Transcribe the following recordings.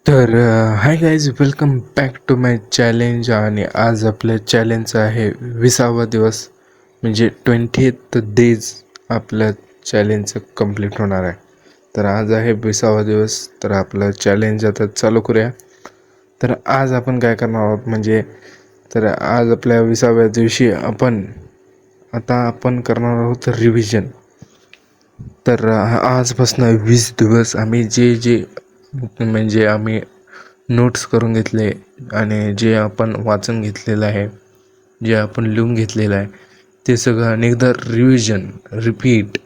तर hi guys, welcome back to my challenge. आणि आज आपल्या चॅलेंजचा आहे 20वा दिवस, म्हणजे 20th डेज आपल्या चॅलेंजचं कंप्लीट होणार आहे. तर आज आहे 20वा दिवस. तर आपलं चॅलेंज आता चालू करूया. तर आज आपण काय करणार आहोत म्हणजे, तर आज आपल्या 20व्या दिवशी आपण करणार आहोत रिव्हिजन. तर आजपासून 20 दिवस आम्ही जे म्हणजे आम्ही नोट्स करून घेतले आणि जे आपण वाचून घेतलेलं आहे, जे आपण लिहून घेतलेलं आहे, ते सगळं अनेकदा रिव्हिजन रिपीट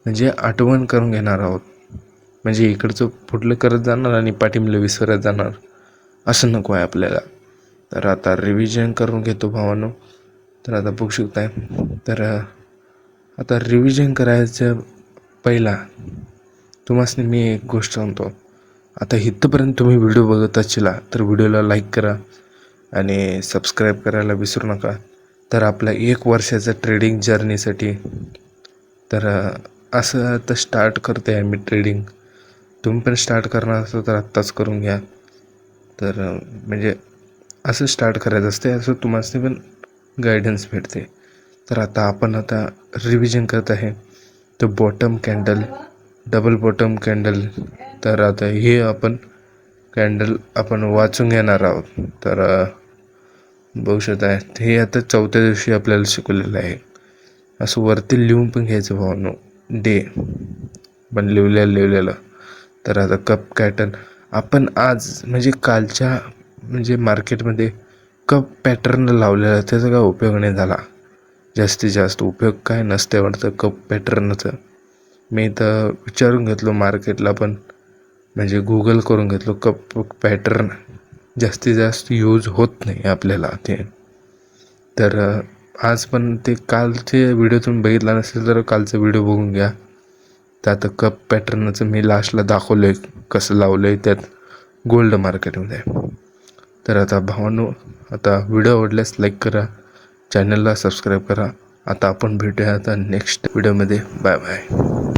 म्हणजे आठवण करून घेणार आहोत. म्हणजे इकडचं पुढलं करत जाणार आणि पाठीमलं विसरत जाणार, असं नको आहे आपल्याला. तर आता रिव्हिजन करून घेतो भावांनो. तर आता बघू शकताय. तर आता रिव्हिजन करायचं पहिला तुम्हाला मी एक गोष्ट सांगतो. आता इथंपर्यंत तुम्ही व्हिडिओ बघत असला तर व्हिडिओला लाईक करा आणि सबस्क्राईब करायला विसरू नका. तर आपल्या 1 वर्षाच्या ट्रेडिंग जर्नीसाठी तर असं आता स्टार्ट करते आहे मी ट्रेडिंग. तुम्ही पण स्टार्ट करणार असाल तर आत्ताच करून घ्या. तर म्हणजे असं स्टार्ट करायचं असते, असं तुम्हाला पण गायडन्स भेटते. तर आता रिव्हिजन करत आहे. तर bottom candle, double bottom candle, तर आता हे कॅन्डल आपण वाचून घेणार आहोत. तर बघू शकता, हे आता 4थ्या दिवशी आपल्याला शिकवलेलं आहे. असं वरती लिहून पण घ्यायचं भावांनो, डे पण लिवलेलं. तर आता कप पॅटर्न आपण आज म्हणजे कालच्या म्हणजे मार्केटमध्ये कप पॅटर्न लावलेला, त्याचा काय उपयोग नाही झाला. जास्तीत जास्त उपयोग काय नसते वाटतं कप पॅटर्नचं. मी तर विचारून घेतलो मार्केटला पण, म्हणजे गुगल करून घेतलो. कप पॅटर्न जास्तीत जास्त यूज होत नाही आपल्याला ते. तर आज पण ते कालचे व्हिडिओ तुम्ही बघितला नसेल तर कालचा व्हिडिओ बघून घ्या. तर आता कप पॅटर्नचं मी लास्टला दाखवलं आहे कसं लावलं आहे त्यात गोल्ड मार्केटमध्ये. तर आता भावांनो, आता व्हिडिओ आवडल्यास लाईक करा, चॅनलला सबस्क्राईब करा. आता आपण भेटूया आता नेक्स्ट व्हिडिओमध्ये. Bye bye.